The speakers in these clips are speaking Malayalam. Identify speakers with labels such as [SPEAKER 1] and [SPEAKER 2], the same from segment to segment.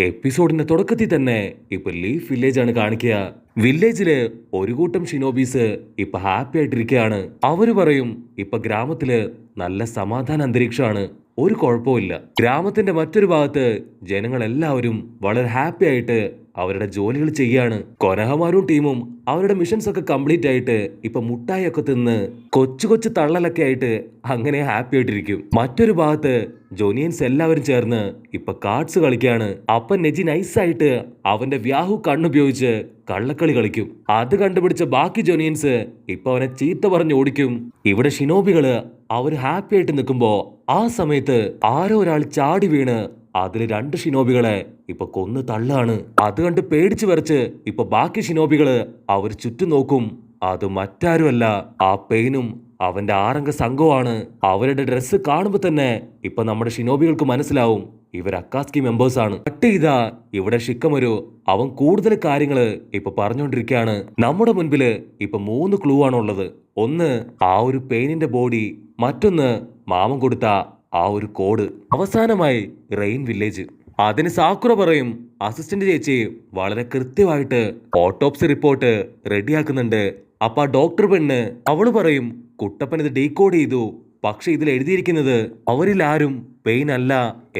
[SPEAKER 1] എപ്പിസോഡിന്റെ തുടക്കത്തിൽ തന്നെ ഇപ്പൊ ലീഫ് വില്ലേജ് ആണ് കാണിക്കുക. വില്ലേജില് ഒരു കൂട്ടം ഷിനോബീസ് ഇപ്പൊ ഹാപ്പി ആയിട്ടിരിക്കുകയാണ്. അവര് പറയും ഇപ്പൊ ഗ്രാമത്തില് നല്ല സമാധാന അന്തരീക്ഷമാണ്, ഒരു കുഴപ്പമില്ല. ഗ്രാമത്തിന്റെ മറ്റൊരു ഭാഗത്ത് ജനങ്ങൾ എല്ലാവരും വളരെ ഹാപ്പി ആയിട്ട് അവരുടെ ജോലികൾ ചെയ്യാണ്. കൊനഹമാരും ടീമും അവരുടെ മിഷൻസ് ഒക്കെ കംപ്ലീറ്റ് ആയിട്ട് ഇപ്പൊ മുട്ടായി ഒക്കെ തിന്ന് കൊച്ചു കൊച്ചു തള്ളലൊക്കെ ആയിട്ട് അങ്ങനെ ഹാപ്പി ആയിട്ടിരിക്കും. മറ്റൊരു ഭാഗത്ത് ജോനിയൻസ് എല്ലാവരും ചേർന്ന് ഇപ്പൊ കാർഡ്സ് കളിക്കാണ്. അപ്പൻ നെജി നൈസായിട്ട് അവന്റെ വ്യാഹു കണ്ണുപയോഗിച്ച് കള്ളക്കളി കളിക്കും. അത് കണ്ടുപിടിച്ച ബാക്കി ജോനിയൻസ് ഇപ്പൊ അവനെ ചീത്ത പറഞ്ഞ് ഓടിക്കും. ഇവിടെ ഷിനോബികള് അവര് ഹാപ്പി ആയിട്ട് നിൽക്കുമ്പോ ആ സമയത്ത് ആരോ ഒരാൾ ചാടി വീണ് അതില് 2 ഷിനോബികളെ ഇപ്പൊ കൊന്നു തള്ളാണ്. അത് കണ്ട് പേടിച്ചു വരച്ച് ഇപ്പൊ ബാക്കി ഷിനോബികള് അവർ ചുറ്റും നോക്കും. അത് മറ്റാരുമല്ല, ആ പെയിനും അവന്റെ 6 അംഗ സംഘമാണ്. അവരുടെ ഡ്രസ്സ് കാണുമ്പോ തന്നെ ഇപ്പൊ നമ്മുടെ ഷിനോബികൾക്ക് മനസ്സിലാവും ഇവർ അക്കാസ്കി മെമ്പേഴ്സ് ആണ്. കട്ട് ചെയ്താ ഇവിടെ ഷിക്കമൊരു അവൻ കൂടുതൽ കാര്യങ്ങള് ഇപ്പൊ പറഞ്ഞുകൊണ്ടിരിക്കുകയാണ്. നമ്മുടെ മുൻപില് ഇപ്പൊ 3 ക്ലൂ ആണുള്ളത്. ഒന്ന് ആ ഒരു പെയിനിന്റെ ബോഡി, മറ്റൊന്ന് മാമൻ കൊടുത്ത ആ ഒരു കോഡ്, അവസാനമായി റെയിൻ വില്ലേജ്. അതിന് സാക്കുറ പറയും അസിസ്റ്റന്റ് ചേച്ചി വളരെ കൃത്യമായിട്ട് ഓട്ടോപ്സി റിപ്പോർട്ട് റെഡിയാക്കുന്നുണ്ട്. അപ്പൊ ആ ഡോക്ടർ പെണ്ണ് അവള് പറയും കുട്ടപ്പൻ ഇത് ഡീകോഡ് ചെയ്തു, പക്ഷെ ഇതിൽ എഴുതിയിരിക്കുന്നത് അവരിൽ ആരും പെയിൻ അല്ല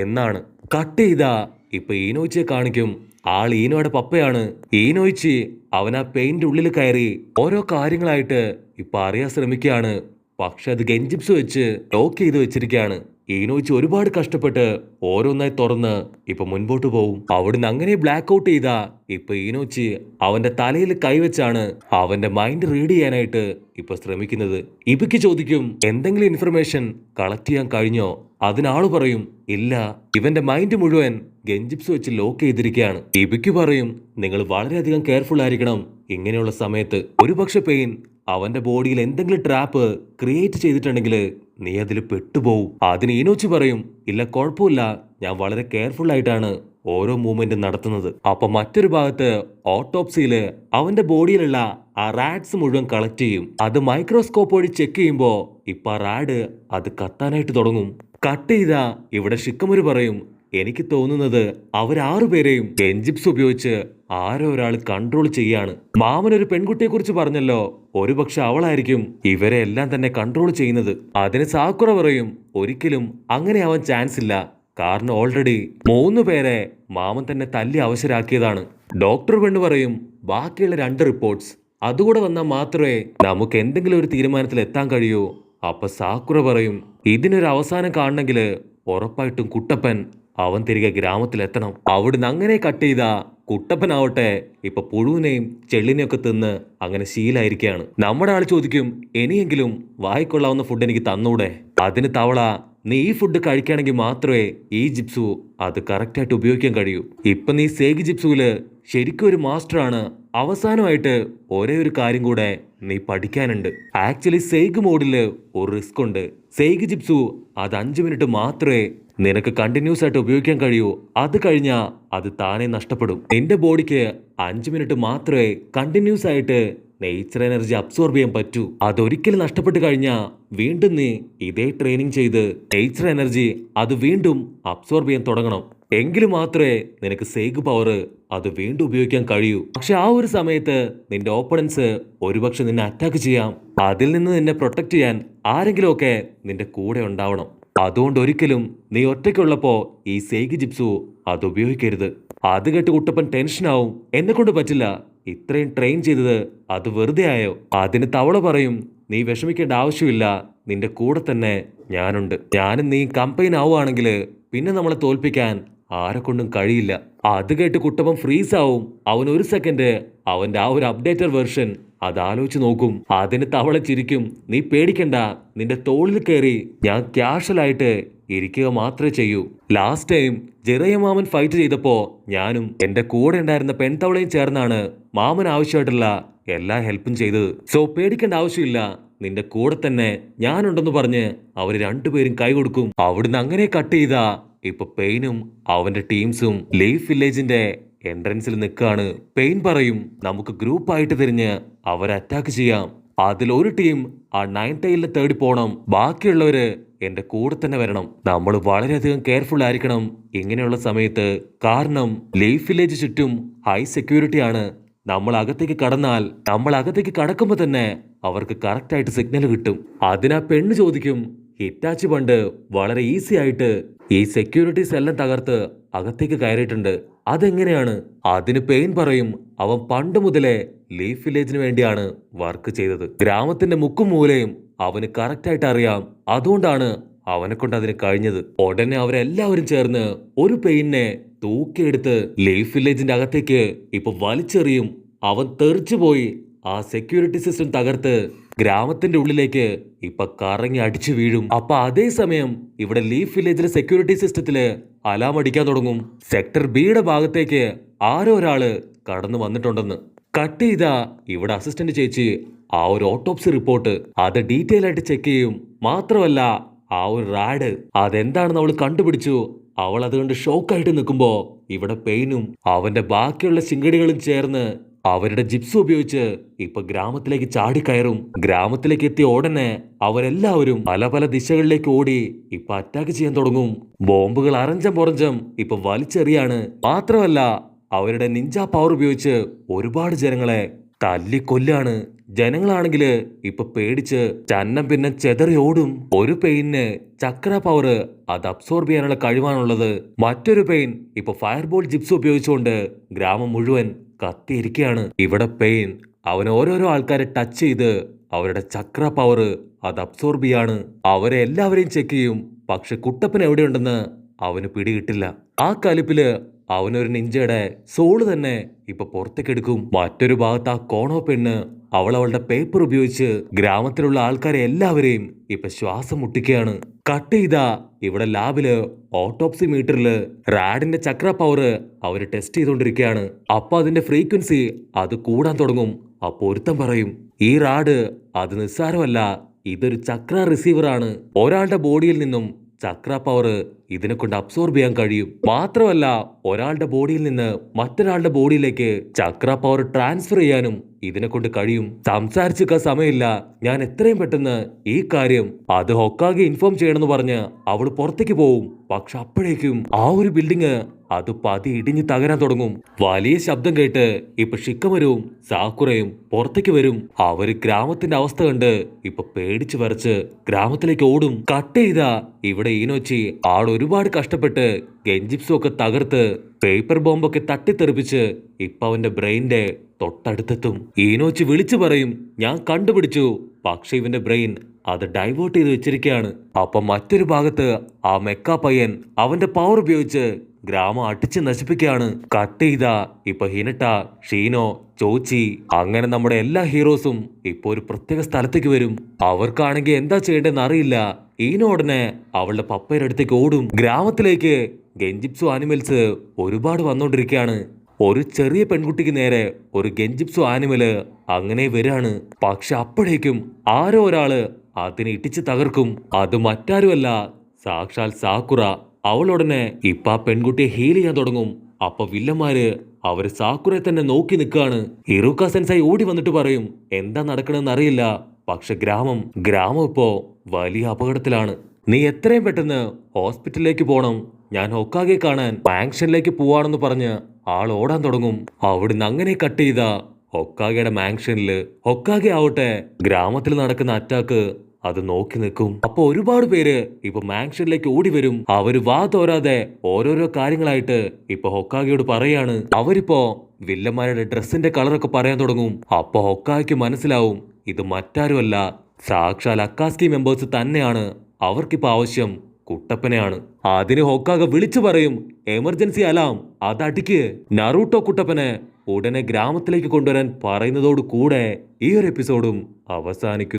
[SPEAKER 1] എന്നാണ്. കട്ട് ചെയ്താ ഇപ്പൊ ഈനോയിച്ചിയെ കാണിക്കും. ആൾ ഈനോയുടെ പപ്പയാണ്. ഈനോയിച്ചി അവൻ ആ പെയിന്റെ ഉള്ളിൽ കയറി ഓരോ കാര്യങ്ങളായിട്ട് ഇപ്പൊ അറിയാൻ ശ്രമിക്കുകയാണ്. പക്ഷെ അത് ഗെഞ്ചിപ്സ് വെച്ച് ലോക്ക് ചെയ്ത് വെച്ചിരിക്കുകയാണ്. ഈനോയിച്ച് ഒരുപാട് കഷ്ടപ്പെട്ട് ഓരോന്നായി തുറന്ന് ഇപ്പൊ മുൻപോട്ട് പോവും. അവിടുന്ന് അങ്ങനെ ബ്ലാക്ക് ഔട്ട് ചെയ്താ ഇപ്പൊ ഈനോച്ചി അവന്റെ തലയിൽ കൈവച്ചാണ് അവന്റെ മൈൻഡ് റീഡ് ചെയ്യാനായിട്ട് ഇപ്പൊ ശ്രമിക്കുന്നത്. ഇബിക്ക് ചോദിക്കും എന്തെങ്കിലും ഇൻഫർമേഷൻ കളക്ട് ചെയ്യാൻ കഴിഞ്ഞോ? അതിനാള് പറയും ഇല്ല, ഇവന്റെ മൈൻഡ് മുഴുവൻ ഗെഞ്ചിപ്സ് വെച്ച് ലോക്ക് ചെയ്തിരിക്കുകയാണ്. ഇബിക്ക് പറയും നിങ്ങൾ വളരെയധികം കെയർഫുൾ ആയിരിക്കണം ഇങ്ങനെയുള്ള സമയത്ത്. ഒരുപക്ഷെ പെയിൻ അവന്റെ ബോഡിയിൽ എന്തെങ്കിലും ട്രാപ്പ് ക്രിയേറ്റ് ചെയ്തിട്ടുണ്ടെങ്കിൽ നീ അതിൽ പെട്ടുപോകും. അതിന് ഈനോച്ചി പറയും ഇല്ല, കുഴപ്പമില്ല, ഞാൻ വളരെ കെയർഫുൾ ആയിട്ടാണ് ഓരോ മൂവ്മെന്റും നടത്തുന്നത്. അപ്പൊ മറ്റൊരു ഭാഗത്ത് ഓട്ടോപ്സിയില് അവന്റെ ബോഡിയിലുള്ള ആ റാഡ്സ് മുഴുവൻ കളക്ട് ചെയ്യും. അത് മൈക്രോസ്കോപ്പ് വഴി ചെക്ക് ചെയ്യുമ്പോ ഇപ്പൊ ആ റാഡ് അത് കത്താനായിട്ട് തുടങ്ങും. കട്ട് ചെയ്താ ഇവിടെ ഷിക്കമൊരു പറയും എനിക്ക് തോന്നുന്നത് അവർ 6 പേരെയും ഗെഞ്ചിപ്സ് ഉപയോഗിച്ച് ആരോ ഒരാൾ കൺട്രോൾ ചെയ്യാണ്. മാമൻ ഒരു പെൺകുട്ടിയെ കുറിച്ച് പറഞ്ഞല്ലോ, ഒരുപക്ഷെ അവളായിരിക്കും ഇവരെ എല്ലാം തന്നെ കൺട്രോൾ ചെയ്യുന്നത്. അതിന് സാക്കുറ പറയും ഒരിക്കലും അങ്ങനെ ആവാൻ ചാൻസ് ഇല്ല, കാരണം ഓൾറെഡി 3 പേരെ മാമൻ തന്നെ തല്ലി അവശരാക്കിയതാണ്. ഡോക്ടർ പെണ്ണ് പറയും ബാക്കിയുള്ള 2 റിപ്പോർട്ട്സ് അതുകൂടെ വന്നാൽ മാത്രമേ നമുക്ക് എന്തെങ്കിലും ഒരു തീരുമാനത്തിൽ എത്താൻ കഴിയൂ. അപ്പൊ സാക്കുറ പറയും ഇതിനൊരു അവസാനം കാണണമെങ്കിൽ ഉറപ്പായിട്ടും കുട്ടപ്പൻ അവൻ തിരികെ ഗ്രാമത്തിലെത്തണം. അവിടുന്ന് അങ്ങനെ കട്ട് ചെയ്താ കുട്ടപ്പനാവട്ടെ ഇപ്പൊ പുഴുവിനെയും ചെള്ളിനെയൊക്കെ തിന്ന് അങ്ങനെ ശീലായിരിക്കുകയാണ്. നമ്മുടെ ആൾ ചോദിക്കും ഇനിയെങ്കിലും വായിക്കൊള്ളാവുന്ന ഫുഡ് എനിക്ക് തന്നൂടെ? അതിന് തവള നീ ഈ ഫുഡ് കഴിക്കുകയാണെങ്കിൽ മാത്രമേ ഈ ജിപ്സു അത് കറക്റ്റായിട്ട് ഉപയോഗിക്കാൻ കഴിയൂ. ഇപ്പൊ നീ സേഗ് ജിപ്സുവില് ശരിക്കും ഒരു മാസ്റ്ററാണ്. അവസാനമായിട്ട് ഒരേ ഒരു കാര്യം കൂടെ നീ പഠിക്കാനുണ്ട്. ആക്ച്വലി സേഗ് മോഡില് ഒരു റിസ്ക് ഉണ്ട്. സേഗ് ജിപ്സു അത് 5 മിനിറ്റ് മാത്രമേ നിനക്ക് കണ്ടിന്യൂസ് ആയിട്ട് ഉപയോഗിക്കാൻ കഴിയൂ. അത് കഴിഞ്ഞാ അത് താനെ നഷ്ടപ്പെടും. നിന്റെ ബോഡിക്ക് 5 മിനിറ്റ് മാത്രമേ കണ്ടിന്യൂസ് ആയിട്ട് നേച്ചർ എനർജി അബ്സോർബ് ചെയ്യാൻ പറ്റൂ. അതൊരിക്കലും നഷ്ടപ്പെട്ട് കഴിഞ്ഞാ വീണ്ടും നീ ഇതേ ട്രെയിനിങ് ചെയ്ത് നേച്ചർ എനർജി അത് വീണ്ടും അബ്സോർബ് ചെയ്യാൻ തുടങ്ങണം. എങ്കിലും മാത്രമേ നിനക്ക് സേഗ് പവർ അത് വീണ്ടും ഉപയോഗിക്കാൻ കഴിയൂ. പക്ഷെ ആ ഒരു സമയത്ത് നിന്റെ ഓപ്പണൻസ് ഒരുപക്ഷെ നിന്നെ അറ്റാക്ക് ചെയ്യാം. അതിൽ നിന്ന് നിന്നെ പ്രൊട്ടക്ട് ചെയ്യാൻ ആരെങ്കിലും ഒക്കെ നിന്റെ കൂടെ ഉണ്ടാവണം. അതുകൊണ്ട് ഒരിക്കലും നീ ഒറ്റയ്ക്കുള്ളപ്പോ ഈ സേഗ് ജിപ്സു അത് ഉപയോഗിക്കരുത്. അത് കേട്ട് കുട്ടപ്പൻ ടെൻഷനാവും. എന്നെ കൊണ്ട് പറ്റില്ല, ഇത്രയും ട്രെയിൻ ചെയ്തത് അത് വെറുതെ ആയോ? അതിന് തവള പറയും നീ വിഷമിക്കേണ്ട ആവശ്യമില്ല, നിന്റെ കൂടെ തന്നെ ഞാനുണ്ട്. ഞാനും നീ കമ്പൈൻ ആവുകയാണെങ്കിൽ പിന്നെ നമ്മളെ തോൽപ്പിക്കാൻ ആരെ കൊണ്ടും കഴിയില്ല. അത് കേട്ട് കുട്ടപ്പൻ ഫ്രീസ് ആവും. അവൻ ഒരു സെക്കൻഡ് അവന്റെ ആ ഒരു അപ്ഡേറ്റഡ് വെർഷൻ അത് ആലോചിച്ച് നോക്കും. അതിന് തവള ചിരിക്കും നീ പേടിക്കണ്ട, നിന്റെ തോളിൽ കയറി ഞാൻ ക്യാഷ്വലായിട്ട് ഇരിക്കുക മാത്രമേ ചെയ്യൂ. ലാസ്റ്റ് ടൈം ജെറിയ മാമൻ ഫൈറ്റ് ചെയ്തപ്പോ ഞാനും എന്റെ കൂടെ ഉണ്ടായിരുന്ന പെൺതവളയും ചേർന്നാണ് മാമൻ ആവശ്യമായിട്ടുള്ള എല്ലാ ഹെൽപ്പും ചെയ്തത്. സോ പേടിക്കേണ്ട ആവശ്യമില്ല, നിന്റെ കൂടെ തന്നെ ഞാനുണ്ടെന്ന് പറഞ്ഞ് അവര് 2 പേരും കൈ കൊടുക്കും. അവിടുന്ന് അങ്ങനെ കട്ട് ചെയ്താ ഇപ്പൊ പെയിനും അവന്റെ ടീംസും ലീഫ് വില്ലേജിന്റെ എൻട്രൻസിൽ നിൽക്കുകയാണ്. പെയിൻ പറയും നമുക്ക് ഗ്രൂപ്പായിട്ട് തിരിഞ്ഞ് അവരെ അറ്റാക്ക് ചെയ്യാം. അതിലൊരു ടീം ആ 9 ടൈലിൽ തേടി പോണം, ബാക്കിയുള്ളവര് എന്റെ കൂടെ തന്നെ വരണം. നമ്മൾ വളരെയധികം കെയർഫുൾ ആയിരിക്കണം ഇങ്ങനെയുള്ള സമയത്ത്. കാരണം ലീഫ് വില്ലേജ് ചുറ്റും ഹൈ സെക്യൂരിറ്റി ആണ്. നമ്മൾ അകത്തേക്ക് കടക്കുമ്പോ തന്നെ അവർക്ക് കറക്റ്റ് ആയിട്ട് സിഗ്നൽ കിട്ടും. അതിനാ പെണ്ണ് ചോദിക്കും, ഹിറ്റാച്ചി പണ്ട് വളരെ ഈസി ആയിട്ട് ഈ സെക്യൂരിറ്റീസ് എല്ലാം തകർത്ത് അകത്തേക്ക് കയറിയിട്ടുണ്ട്, അതെങ്ങനെയാണ്? അതിന് പെയിൻ പറയും, അവൻ പണ്ട് മുതലേ ലീഫ് വില്ലേജിന് വേണ്ടിയാണ് വർക്ക് ചെയ്തത്. ഗ്രാമത്തിന്റെ മുക്കും മൂലയും അവന് കറക്റ്റ് ആയിട്ട് അറിയാം. അതുകൊണ്ടാണ് അവനെ കൊണ്ട് അതിന് കഴിഞ്ഞത്. ഉടനെ അവരെല്ലാവരും ചേർന്ന് ഒരു പെയിനെ തൂക്കിയെടുത്ത് ലീഫ് വില്ലേജിന്റെ അകത്തേക്ക് ഇപ്പൊ വലിച്ചെറിയും. അവൻ തെറിച്ചുപോയി ആ സെക്യൂരിറ്റി സിസ്റ്റം തകർത്ത് ഗ്രാമത്തിന്റെ ഉള്ളിലേക്ക് ഇപ്പൊ കറങ്ങി അടിച്ചു വീഴും. അപ്പൊ അതേസമയം ഇവിടെ ലീഫ് വില്ലേജിലെ സെക്യൂരിറ്റി സിസ്റ്റത്തില് അലാം അടിക്കാൻ തുടങ്ങും. സെക്ടർ ബിയുടെ ഭാഗത്തേക്ക് ആരോ ഒരാള് കടന്നു വന്നിട്ടുണ്ടെന്ന്. കട്ട് ചെയ്ത ഇവിടെ അസിസ്റ്റന്റ് ചേച്ചി ആ ഒരു ഓട്ടോപ്സി റിപ്പോർട്ട് അത് ഡീറ്റെയിൽ ആയിട്ട് ചെക്ക് ചെയ്യും. മാത്രമല്ല ആ ഒരു റാഡ് അതെന്താണെന്ന് അവൾ കണ്ടുപിടിച്ചു. അവൾ അതുകൊണ്ട് ഷോക്കായിട്ട് നിൽക്കുമ്പോ ഇവിടെ പെയിനും അവന്റെ ബാക്കിയുള്ള ചിങ്കടികളും ചേർന്ന് അവരുടെ ജിപ്സ് ഉപയോഗിച്ച് ഇപ്പൊ ഗ്രാമത്തിലേക്ക് ചാടിക്കയറും. ഗ്രാമത്തിലേക്ക് എത്തിയ ഉടനെ അവരെല്ലാവരും പല പല ദിശകളിലേക്ക് ഓടി ഇപ്പൊ അറ്റാക്ക് ചെയ്യാൻ തുടങ്ങും. ബോംബുകൾ അറഞ്ചം പുറഞ്ചം ഇപ്പൊ വലിച്ചെറിയാണ്. മാത്രമല്ല അവരുടെ നിഞ്ച പവർ ഉപയോഗിച്ച് ഒരുപാട് ജനങ്ങളെ തല്ലിക്കൊല്ലാണ്. ജനങ്ങളാണെങ്കില് ഇപ്പൊ പേടിച്ച് ചന്നം പിന്നെ ചെതറി ഓടും. ഒരു പെയിന് ചക്ര പവർ അത് അബ്സോർബ് ചെയ്യാനുള്ള കഴിവാണുള്ളത്. മറ്റൊരു പെയിൻ ഇപ്പൊ ഫയർബോൾ ജിപ്സ് ഉപയോഗിച്ചുകൊണ്ട് ഗ്രാമം മുഴുവൻ കത്തിയിരിക്കുകയാണ്. ഇവിടെ പെയിൻ അവൻ ഓരോരോ ആൾക്കാരെ ടച്ച് ചെയ്ത് അവരുടെ ചക്ര പവർ അത് അബ്സോർബ് ചെയ്യാണ്. അവരെ എല്ലാവരെയും ചെക്ക് ചെയ്യും. പക്ഷെ കുട്ടപ്പൻ എവിടെയുണ്ടെന്ന് അവന് പിടികിട്ടില്ല. ആ കലിപ്പില് അവനൊരു നിഞ്ചയുടെ സോള് തന്നെ ഇപ്പൊ പുറത്തേക്കെടുക്കും. മറ്റൊരു ഭാഗത്ത് ആ കോണോ പെണ്ണ് അവളുടെ പേപ്പർ ഉപയോഗിച്ച് ഗ്രാമത്തിലുള്ള ആൾക്കാരെ എല്ലാവരെയും ഇപ്പൊ ശ്വാസം മുട്ടിക്കുകയാണ്. കട്ട് ചെയ്ത ഇവിടെ ലാബില് ഓട്ടോപ്സി മീറ്ററില് റാഡിന്റെ ചക്ര പവർ അവര് ടെസ്റ്റ് ചെയ്തുകൊണ്ടിരിക്കുകയാണ്. അപ്പൊ അതിന്റെ ഫ്രീക്വൻസി അത് കൂടാൻ തുടങ്ങും. അപ്പൊ ഒരുത്തൻ പറയും, ഈ റാഡ് അത് നിസ്സാരമല്ല, ഇതൊരു ചക്ര റിസീവർ ആണ്. ഒരാളുടെ ബോഡിയിൽ നിന്നും ചക്ര പവർ ഇതിനെ കൊണ്ട് അബ്സോർബ് ചെയ്യാൻ കഴിയും. മാത്രമല്ല ഒരാളുടെ ബോഡിയിൽ നിന്ന് മറ്റൊരാളുടെ ബോഡിയിലേക്ക് ചക്ര പവർ ട്രാൻസ്ഫർ ചെയ്യാനും ഇതിനെ കൊണ്ട് കഴിയും. സംസാരിച്ചിരിക്കാൻ സമയമില്ല, ഞാൻ എത്രയും പെട്ടെന്ന് ഈ കാര്യം അത് ഹൊക്കാഗെ ഇൻഫോം ചെയ്യണമെന്ന് പറഞ്ഞ് അവൾ പുറത്തേക്ക് പോവും. പക്ഷെ അപ്പോഴേക്കും ആ ഒരു ബിൽഡിങ് അത് പതി ഇടിഞ്ഞ് തകരാൻ തുടങ്ങും. വലിയ ശബ്ദം കേട്ട് ഇപ്പൊ ഷിക്കമരവും സാക്കുറയും പുറത്തേക്ക് വരും. അവര് ഗ്രാമത്തിന്റെ അവസ്ഥ കണ്ട് ഇപ്പൊ പേടിച്ചു വരച്ച് ഗ്രാമത്തിലേക്ക് ഓടും. കട്ട് ചെയ്ത ഇവിടെ ഈനോച്ചി ആൾ ഒരുപാട് കഷ്ടപ്പെട്ട് ഗെഞ്ചിപ്സും ഒക്കെ തകർത്ത് പേപ്പർ ബോംബൊക്കെ തട്ടിത്തെറിപ്പിച്ച് ഇപ്പൊ അവന്റെ ബ്രെയിന്റെ തൊട്ടടുത്തെത്തും. ഈനോച്ചി വിളിച്ചു പറയും, ഞാൻ കണ്ടുപിടിച്ചു. പക്ഷെ ഇവന്റെ ബ്രെയിൻ അത് ഡൈവേർട്ട് ചെയ്ത് വെച്ചിരിക്കുകയാണ്. അപ്പൊ മറ്റൊരു ഭാഗത്ത് ആ മെക്ക പയ്യൻ അവന്റെ പവർ ഉപയോഗിച്ച് ഗ്രാമം അടിച്ച് നശിപ്പിക്കുകയാണ്. കട്ട് ചെയ്ത ഇപ്പൊ ഹിനട്ട, ഷീനോ, ചോച്ചി അങ്ങനെ നമ്മുടെ എല്ലാ ഹീറോസും ഇപ്പൊ ഒരു പ്രത്യേക സ്ഥലത്തേക്ക് വരും. അവർക്കാണെങ്കിൽ എന്താ ചെയ്യേണ്ടതെന്ന് അറിയില്ല. ഈനോ ഉടനെ അവളുടെ പപ്പയുടെ അടുത്തേക്ക് ഓടും. ഗ്രാമത്തിലേക്ക് ഗെഞ്ചിപ്സു ആനിമൽസ് ഒരുപാട് വന്നോണ്ടിരിക്കുകയാണ്. ഒരു ചെറിയ പെൺകുട്ടിക്ക് നേരെ ഒരു ഗെഞ്ചിപ്സു ആനിമല് അങ്ങനെ വരാണ്. പക്ഷെ അപ്പോഴേക്കും ആരോ ഒരാള് അതിനെ ഇടിച്ച് തകർക്കും. അത് മറ്റാരുമല്ല, സാക്ഷാൽ സാക്കുറ. അവളുടനെ ഇപ്പൊ ആ പെൺകുട്ടിയെ ഹീൽ ചെയ്യാൻ തുടങ്ങും. അപ്പൊ വില്ലന്മാര് അവര് സാക്കുറെ തന്നെ നോക്കി നിൽക്കാണ്. ഇറുക്ക സെൻസായി ഓടി വന്നിട്ട് പറയും, എന്താ നടക്കണമെന്ന് അറിയില്ല. പക്ഷെ ഗ്രാമം ഇപ്പോ വലിയ അപകടത്തിലാണ്. നീ എത്രയും പെട്ടെന്ന് ഹോസ്പിറ്റലിലേക്ക് പോണം, ഞാൻ ഹൊക്കാഗെ കാണാൻ മാങ്ഷനിലേക്ക് പോവാണെന്ന് പറഞ്ഞ് ആൾ ഓടാൻ തുടങ്ങും. അവിടുന്ന് അങ്ങനെ കട്ട് ചെയ്ത ഹൊക്കാഗയുടെ മാങ്ഷനില് ഹൊക്കാഗെ ആവട്ടെ ഗ്രാമത്തിൽ നടക്കുന്ന അറ്റാക്ക് അത് നോക്കി നിൽക്കും. അപ്പൊ ഒരുപാട് പേര് ഇപ്പൊ മാങ്ഷനിലേക്ക് ഓടി വരും. അവര് വാ തോരാതെ ഓരോരോ കാര്യങ്ങളായിട്ട് ഇപ്പൊ ഹൊക്കാഗയോട് പറയാണ്. അവരിപ്പോ വില്ലന്മാരുടെ ഡ്രസ്സിന്റെ കളറൊക്കെ പറയാൻ തുടങ്ങും. അപ്പൊ ഹൊക്കാഗയ്ക്ക് മനസ്സിലാവും ഇത് മറ്റാരുമല്ല, സാക്ഷാൽ അക്കാസ്കി മെമ്പേഴ്സ് തന്നെയാണ്. അവർക്കിപ്പോ ആവശ്യം കുട്ടപ്പനെയാണ്. അതിന് ഹൊക്കാഗ വിളിച്ചു പറയും, എമർജൻസി അലാം അതടിക്ക്. നറൂട്ടോ കുട്ടപ്പനെ ഉടനെ ഗ്രാമത്തിലേക്ക് കൊണ്ടുവരാൻ പറയുന്നതോടു കൂടെ ഈ ഒരു എപ്പിസോഡും അവസാനിക്കും.